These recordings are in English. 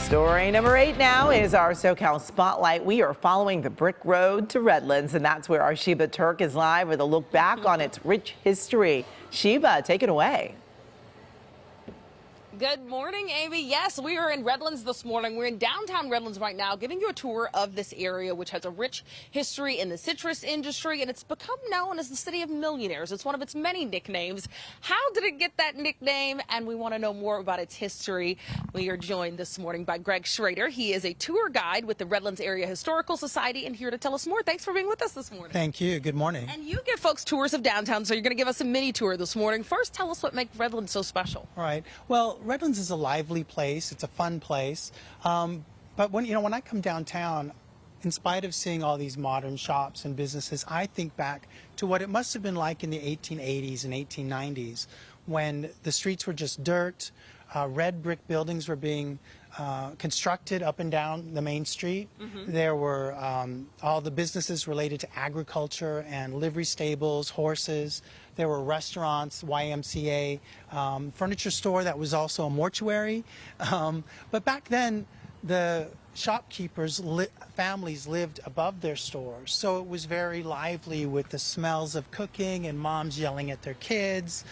Story number 8 now is our SoCal Spotlight. We are following the brick road to Redlands, and that's where our Sheba Turk is live with a look back on its rich history. Sheba, take it away. Good morning, Amy. Yes, we are in Redlands this morning. We're in downtown Redlands right now, giving you a tour of this area, which has a rich history in the citrus industry, and it's become known as the City of Millionaires. It's one of its many nicknames. How did it get that nickname? And we want to know more about its history. We are joined this morning by Greg Schrader. He is a tour guide with the Redlands Area Historical Society, and here to tell us more. Thanks for being with us this morning. Thank you. Good morning. And you give folks tours of downtown, so you're going to give us a mini tour this morning. First, tell us what makes Redlands so special. All right. Well, Redlands is a lively place. It's a fun place. But when I come downtown, in spite of seeing all these modern shops and businesses, I think back to what it must have been like in the 1880s and 1890s when the streets were just dirt. Red brick buildings were being constructed up and down the main street. There were all the businesses related to agriculture and livery stables, horses. There were restaurants, YMCA, furniture store that was also a mortuary. But back then, the shopkeepers' families lived above their stores, so it was very lively with the smells of cooking and moms yelling at their kids,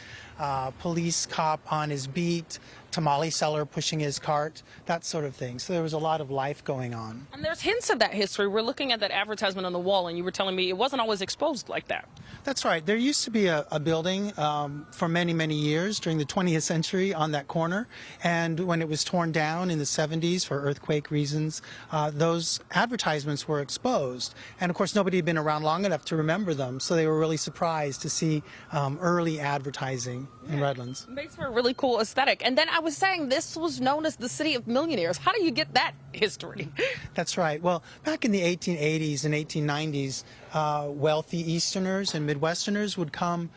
police cop on his beat, tamale seller pushing his cart, that sort of thing. So there was a lot of life going on. And there's hints of that history. We're looking at that advertisement on the wall, and you were telling me it wasn't always exposed like that. That's right. There used to be a building for many, many years during the 20th century on that corner, and when it was torn down in the 70s for earthquake reasons, those advertisements were exposed. And of course, nobody had been around long enough to remember them, so they were really surprised to see early advertising in Redlands. Makes for a really cool aesthetic. And then I was saying this was known as the City of Millionaires. How do you get that history? That's right. Well, back in the 1880s and 1890s, wealthy Easterners and Midwesterners would come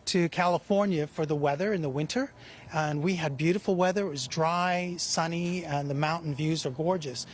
to California for the weather in the winter, and we had beautiful weather. It was dry, sunny, and the mountain views are gorgeous.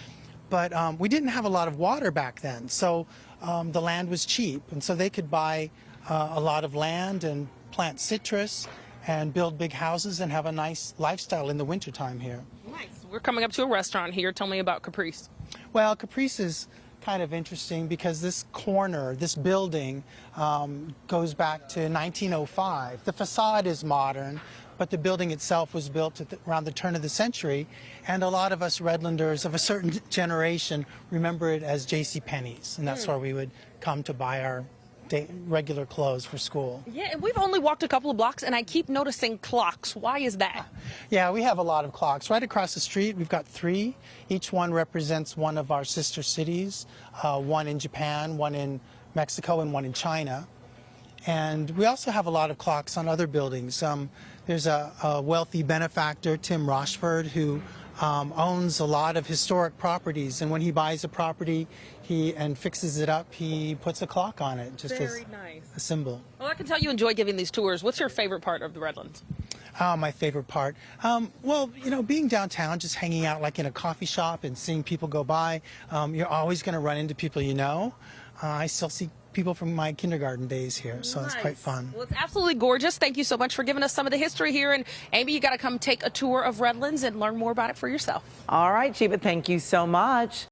But we didn't have a lot of water back then, so the land was cheap, and so they could buy a lot of land and plant citrus and build big houses and have a nice lifestyle in the wintertime here. Nice. We're coming up to a restaurant here. Tell me about Caprice. Well, Caprice is kind of interesting because this corner, this building, goes back to 1905. The facade is modern, but the building itself was built around the turn of the century, and a lot of us Redlanders of a certain generation remember it as JCPenney's, and that's where we would come to buy our regular clothes for school. Yeah, and we've only walked a couple of blocks, and I keep noticing clocks. Why is that? Yeah, we have a lot of clocks. Right across the street, we've got 3. Each one represents one of our sister cities, one in Japan, one in Mexico, and one in China. And we also have a lot of clocks on other buildings. There's a wealthy benefactor, Tim Rochford, who owns a lot of historic properties, and when he buys a property and fixes it up, he puts a clock on it just as a symbol. Well, I can tell you enjoy giving these tours. What's your favorite part of the Redlands? My favorite part? Well, being downtown, just hanging out like in a coffee shop and seeing people go by, you're always going to run into people you know. I still see people from my kindergarten days here, so It's quite fun. Well, it's absolutely gorgeous. Thank you so much for giving us some of the history here. And Amy, you got to come take a tour of Redlands and learn more about it for yourself. All right, Sheba, thank you so much.